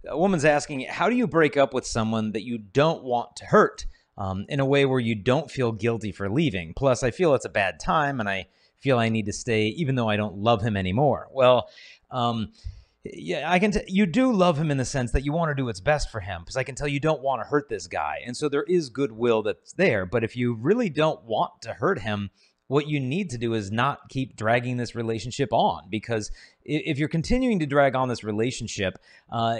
A woman's asking, how do you break up with someone that you don't want to hurt in a way where you don't feel guilty for leaving? Plus, I feel it's a bad time and I feel I need to stay even though I don't love him anymore. Well, yeah, you do love him in the sense that you want to do what's best for him, because I can tell you don't want to hurt this guy. And so there is goodwill that's there. But if you really don't want to hurt him, what you need to do is not keep dragging this relationship on, because if you're continuing to drag on this relationship,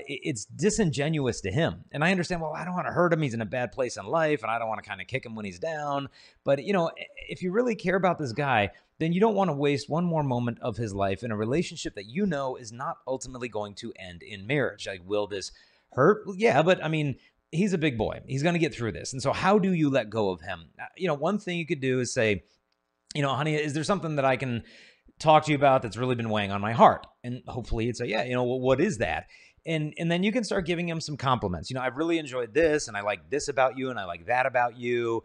it's disingenuous to him. And I understand, well, I don't want to hurt him. He's in a bad place in life, and I don't want to kind of kick him when he's down. But, if you really care about this guy, then you don't want to waste one more moment of his life in a relationship that you know is not ultimately going to end in marriage. Like, will this hurt? Yeah, but I mean, he's a big boy. He's going to get through this. And so how do you let go of him? One thing you could do is say, honey, is there something that I can talk to you about that's really been weighing on my heart? And hopefully it's what is that? And then you can start giving him some compliments. I've really enjoyed this, and I like this about you, and I like that about you,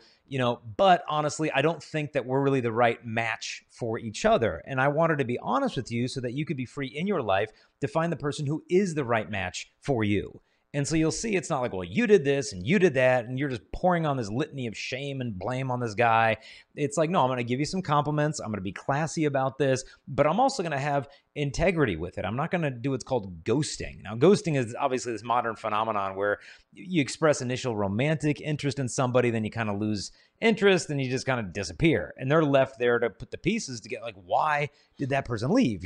but honestly, I don't think that we're really the right match for each other. And I wanted to be honest with you so that you could be free in your life to find the person who is the right match for you. And so you'll see it's not like, well, you did this and you did that, and you're just pouring on this litany of shame and blame on this guy. It's like, no, I'm going to give you some compliments. I'm going to be classy about this, but I'm also going to have integrity with it. I'm not going to do what's called ghosting. Now, ghosting is obviously this modern phenomenon where you express initial romantic interest in somebody, then you kind of lose interest and you just kind of disappear. And they're left there to put the pieces to get like, why did that person leave?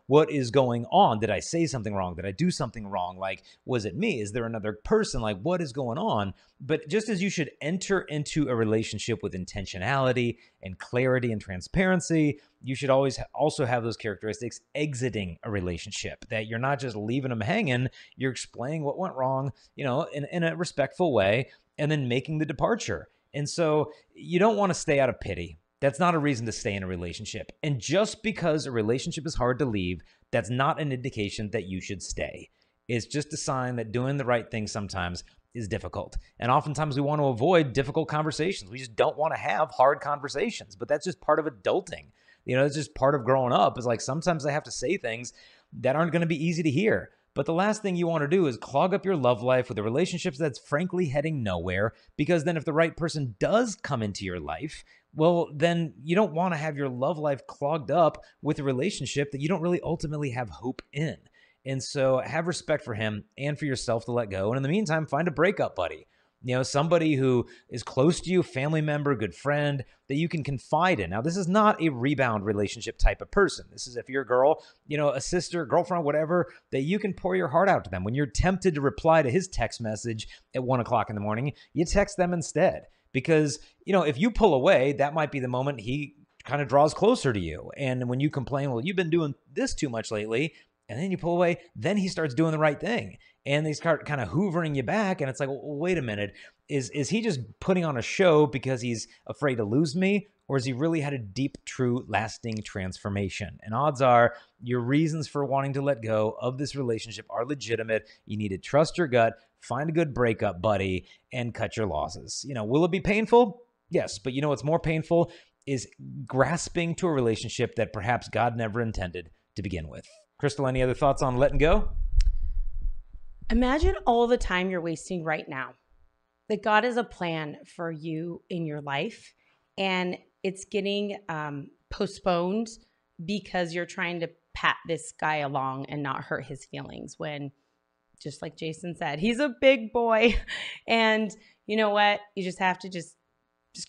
What is going on? Did I say something wrong? Did I do something wrong? Like, was it me? Is there another person? Like, what is going on? But just as you should enter into a relationship with intentionality and clarity and transparency, you should always also have those characteristics exiting a relationship, that you're not just leaving them hanging, you're explaining what went wrong, in a respectful way, and then making the departure. And so you don't want to stay out of pity. That's not a reason to stay in a relationship. And just because a relationship is hard to leave, that's not an indication that you should stay. It's just a sign that doing the right thing sometimes is difficult. And oftentimes we want to avoid difficult conversations. We just don't want to have hard conversations, but that's just part of adulting. It's just part of growing up. It's like sometimes I have to say things that aren't going to be easy to hear. But the last thing you want to do is clog up your love life with a relationship that's frankly heading nowhere, because then if the right person does come into your life, well, then you don't want to have your love life clogged up with a relationship that you don't really ultimately have hope in. And so have respect for him and for yourself to let go. And in the meantime, find a breakup buddy. Somebody who is close to you, family member, good friend, that you can confide in. Now, this is not a rebound relationship type of person. This is if you're a girl, a sister, girlfriend, whatever, that you can pour your heart out to them. When you're tempted to reply to his text message at 1:00 in the morning, you text them instead. Because, if you pull away, that might be the moment he kind of draws closer to you. And when you complain, well, you've been doing this too much lately, and then you pull away, then he starts doing the right thing. And they start kind of hoovering you back. And it's like, well, wait a minute. Is he just putting on a show because he's afraid to lose me? Or has he really had a deep, true, lasting transformation? And odds are your reasons for wanting to let go of this relationship are legitimate. You need to trust your gut, find a good breakup buddy, and cut your losses. Will it be painful? Yes. But what's more painful is grasping to a relationship that perhaps God never intended to begin with. Crystal, any other thoughts on letting go? Imagine all the time you're wasting right now. That God has a plan for you in your life, and it's getting postponed because you're trying to pat this guy along and not hurt his feelings, when, just like Jason said, he's a big boy. And you know what? You just have to just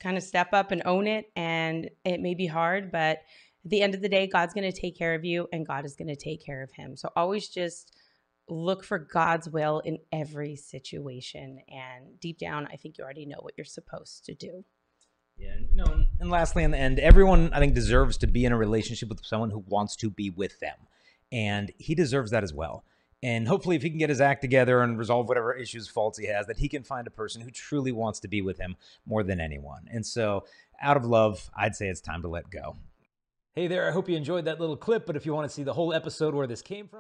kind of step up and own it. And it may be hard, but at the end of the day, God's going to take care of you, and God is going to take care of him. So always just look for God's will in every situation. And deep down, I think you already know what you're supposed to do. Yeah, and lastly, in the end, everyone, I think, deserves to be in a relationship with someone who wants to be with them. And he deserves that as well. And hopefully, if he can get his act together and resolve whatever issues, faults he has, that he can find a person who truly wants to be with him more than anyone. And so, out of love, I'd say it's time to let go. Hey there, I hope you enjoyed that little clip, but if you want to see the whole episode where this came from,